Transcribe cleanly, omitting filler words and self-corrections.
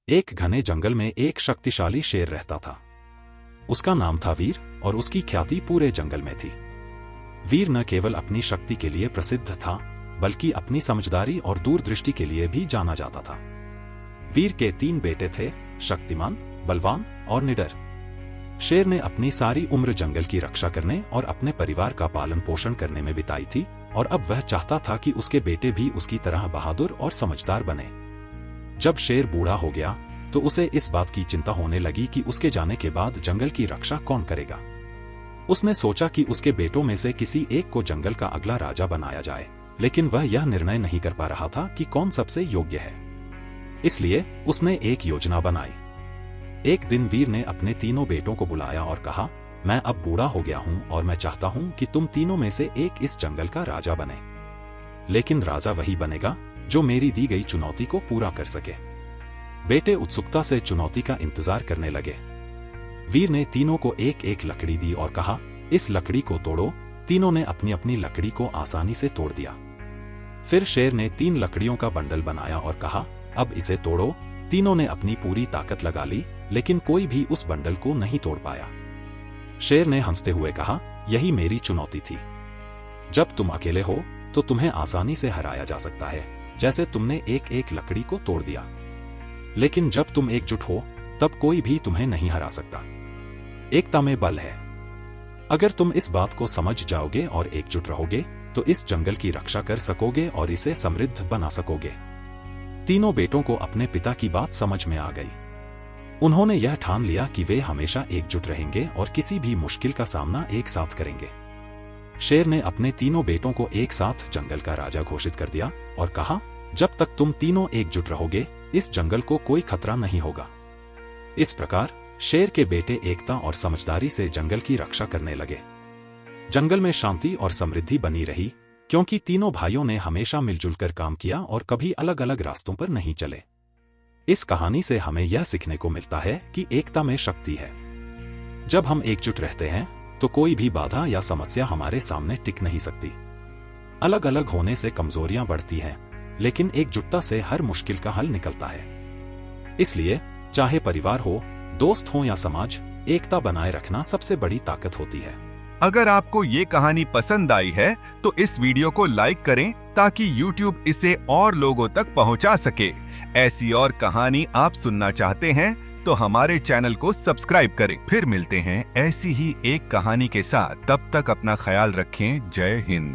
एक घने जंगल में एक शक्तिशाली शेर रहता था। उसका नाम था वीर और उसकी ख्याति पूरे जंगल में थी। वीर न केवल अपनी शक्ति के लिए प्रसिद्ध था, बल्कि अपनी समझदारी और दूरदृष्टि के लिए भी जाना जाता था। वीर के 3 बेटे थे, शक्तिमान, बलवान और निडर। शेर ने अपनी सारी उम्र जंगल की रक्षा करने और अपने परिवार का पालन पोषण करने में बिताई थी, और अब वह चाहता था कि उसके बेटे भी उसकी तरह बहादुर और समझदार बने। जब शेर बूढ़ा हो गया तो उसे इस बात की चिंता होने लगी कि उसके जाने के बाद जंगल की रक्षा कौन करेगा। उसने सोचा कि उसके बेटों में से किसी एक को जंगल का अगला राजा बनाया जाए, लेकिन वह यह निर्णय नहीं कर पा रहा था कि कौन सबसे योग्य है। इसलिए उसने एक योजना बनाई। एक दिन वीर ने अपने तीनों बेटों को बुलाया और कहा, मैं अब बूढ़ा हो गया हूं और मैं चाहता हूं कि तुम तीनों में से एक इस जंगल का राजा बने, लेकिन राजा वही बनेगा जो मेरी दी गई चुनौती को पूरा कर सके। बेटे उत्सुकता से चुनौती का इंतजार करने लगे। वीर ने तीनों को एक एक लकड़ी दी और कहा, इस लकड़ी को तोड़ो। तीनों ने अपनी अपनी लकड़ी को आसानी से तोड़ दिया। फिर शेर ने 3 लकड़ियों का बंडल बनाया और कहा, अब इसे तोड़ो। तीनों ने अपनी पूरी ताकत लगा ली, लेकिन कोई भी उस बंडल को नहीं तोड़ पाया। शेर ने हंसते हुए कहा, यही मेरी चुनौती थी। जब तुम अकेले हो तो तुम्हें आसानी से हराया जा सकता है, जैसे तुमने एक एक लकड़ी को तोड़ दिया, लेकिन जब तुम एकजुट हो तब कोई भी तुम्हें नहीं हरा सकता। एकता में बल है। अगर तुम इस बात को समझ जाओगे और एकजुट रहोगे तो इस जंगल की रक्षा कर सकोगे और इसे समृद्ध बना सकोगे। तीनों बेटों को अपने पिता की बात समझ में आ गई। उन्होंने यह ठान लिया कि वे हमेशा एकजुट रहेंगे और किसी भी मुश्किल का सामना एक साथ करेंगे। शेर ने अपने तीनों बेटों को एक साथ जंगल का राजा घोषित कर दिया और कहा, जब तक तुम तीनों एकजुट रहोगे इस जंगल को कोई खतरा नहीं होगा। इस प्रकार शेर के बेटे एकता और समझदारी से जंगल की रक्षा करने लगे। जंगल में शांति और समृद्धि बनी रही, क्योंकि तीनों भाइयों ने हमेशा मिलजुल कर काम किया और कभी अलग अलग रास्तों पर नहीं चले। इस कहानी से हमें यह सीखने को मिलता है कि एकता में शक्ति है। जब हम एकजुट रहते हैं तो कोई भी बाधा या समस्या हमारे सामने टिक नहीं सकती। अलग अलग होने से कमजोरियां बढ़ती हैं, लेकिन एकजुटता से हर मुश्किल का हल निकलता है। इसलिए चाहे परिवार हो, दोस्त हो या समाज, एकता बनाए रखना सबसे बड़ी ताकत होती है। अगर आपको ये कहानी पसंद आई है तो इस वीडियो को लाइक करें ताकि YouTube इसे और लोगों तक पहुंचा सके। ऐसी और कहानी आप सुनना चाहते हैं तो हमारे चैनल को सब्सक्राइब करें। फिर मिलते हैं ऐसी ही एक कहानी के साथ। तब तक अपना ख्याल रखें। जय हिंद।